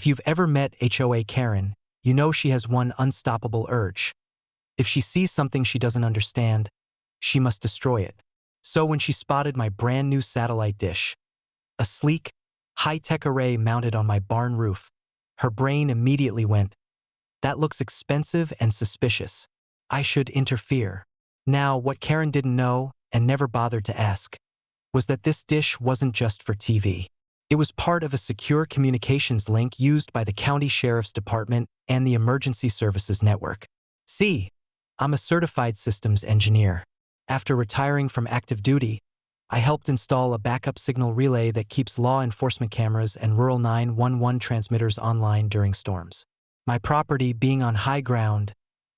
If you've ever met HOA Karen, you know she has one unstoppable urge. If she sees something she doesn't understand, she must destroy it. So when she spotted my brand new satellite dish, a sleek, high-tech array mounted on my barn roof, her brain immediately went, "That looks expensive and suspicious. I should interfere." Now, what Karen didn't know, and never bothered to ask, was that this dish wasn't just for TV. It was part of a secure communications link used by the county sheriff's department and the emergency services network. See, I'm a certified systems engineer. After retiring from active duty, I helped install a backup signal relay that keeps law enforcement cameras and rural 911 transmitters online during storms. My property, being on high ground,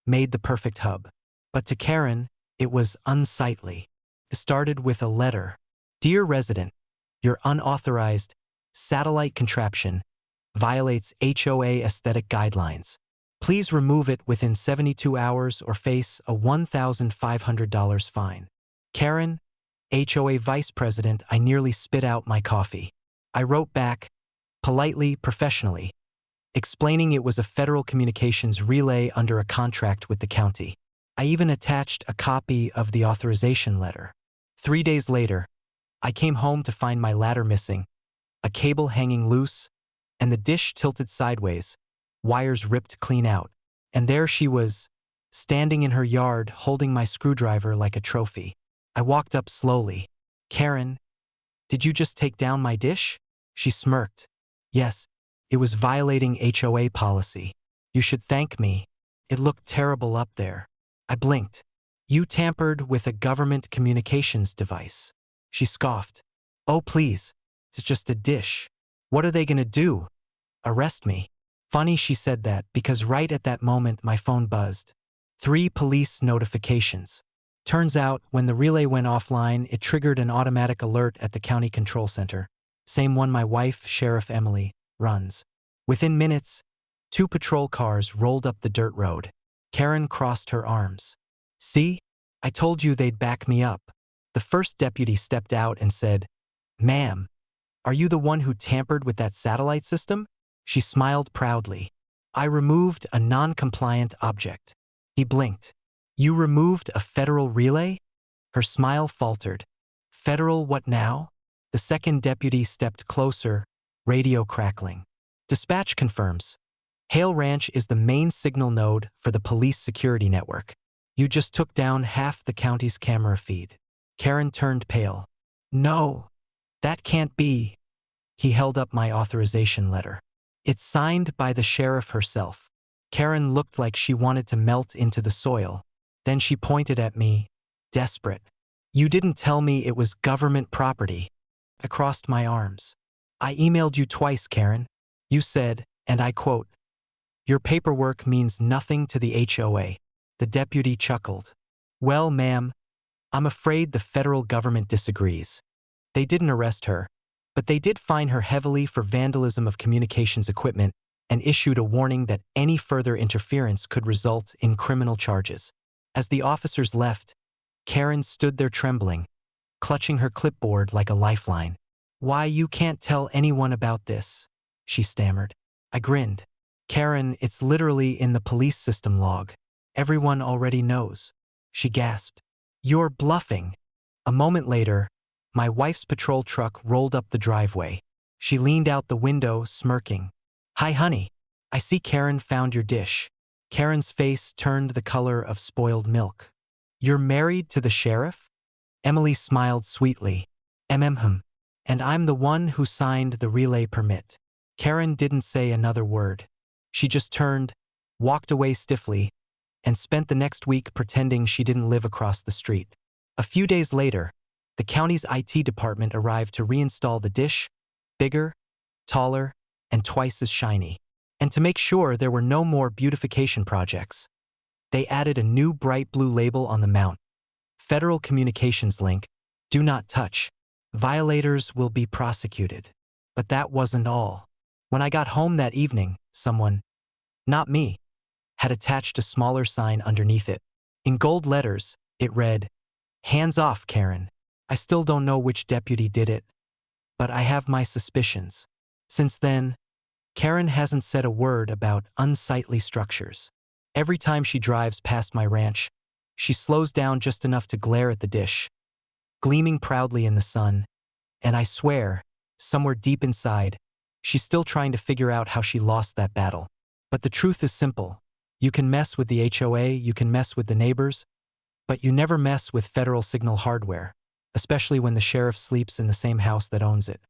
made the perfect hub. But to Karen, it was unsightly. It started with a letter. "Dear resident, your unauthorized satellite contraption violates HOA aesthetic guidelines. Please remove it within 72 hours or face a $1,500 fine." Karen, HOA vice president, I nearly spit out my coffee. I wrote back, politely, professionally, explaining it was a federal communications relay under a contract with the county. I even attached a copy of the authorization letter. 3 days later, I came home to find my ladder missing, a cable hanging loose, and the dish tilted sideways, wires ripped clean out. And there she was, standing in her yard holding my screwdriver like a trophy. I walked up slowly. "Karen, did you just take down my dish?" She smirked. "Yes, it was violating HOA policy. You should thank me. It looked terrible up there." I blinked. "You tampered with a government communications device." She scoffed. "Oh, please. It's just a dish. What are they gonna do? Arrest me?" Funny she said that, because right at that moment my phone buzzed. 3 police notifications. Turns out, when the relay went offline, it triggered an automatic alert at the county control center. Same one my wife, Sheriff Emily, runs. Within minutes, 2 patrol cars rolled up the dirt road. Karen crossed her arms. "See? I told you they'd back me up." The first deputy stepped out and said, "Ma'am, are you the one who tampered with that satellite system?" She smiled proudly. "I removed a non-compliant object." He blinked. "You removed a federal relay?" Her smile faltered. "Federal what now?" The second deputy stepped closer, radio crackling. "Dispatch confirms. Hale Ranch is the main signal node for the police security network. You just took down half the county's camera feed." Karen turned pale. "No, that can't be." He held up my authorization letter. "It's signed by the sheriff herself." Karen looked like she wanted to melt into the soil. Then she pointed at me, desperate. "You didn't tell me it was government property." I crossed my arms. "I emailed you twice, Karen. You said, and I quote, 'Your paperwork means nothing to the HOA." The deputy chuckled. "Well, ma'am, I'm afraid the federal government disagrees. They didn't arrest her, but they did fine her heavily for vandalism of communications equipment and issued a warning that any further interference could result in criminal charges." As the officers left, Karen stood there trembling, clutching her clipboard like a lifeline. "Why, you can't tell anyone about this," she stammered. I grinned. "Karen, it's literally in the police system log. Everyone already knows." She gasped. "You're bluffing." A moment later, my wife's patrol truck rolled up the driveway. She leaned out the window, smirking. "Hi, honey. I see Karen found your dish." Karen's face turned the color of spoiled milk. "You're married to the sheriff?" Emily smiled sweetly. "Mm-hmm. And I'm the one who signed the relay permit." Karen didn't say another word. She just turned, walked away stiffly, and spent the next week pretending she didn't live across the street. A few days later, the county's IT department arrived to reinstall the dish, bigger, taller, and twice as shiny. And to make sure there were no more beautification projects, they added a new bright blue label on the mount. "Federal Communications Link, do not touch. Violators will be prosecuted." But that wasn't all. When I got home that evening, someone, not me, had attached a smaller sign underneath it. In gold letters, it read, "Hands off, Karen." I still don't know which deputy did it, but I have my suspicions. Since then, Karen hasn't said a word about unsightly structures. Every time she drives past my ranch, she slows down just enough to glare at the dish, gleaming proudly in the sun, and I swear, somewhere deep inside, she's still trying to figure out how she lost that battle. But the truth is simple. You can mess with the HOA, you can mess with the neighbors, but you never mess with federal signal hardware, especially when the sheriff sleeps in the same house that owns it.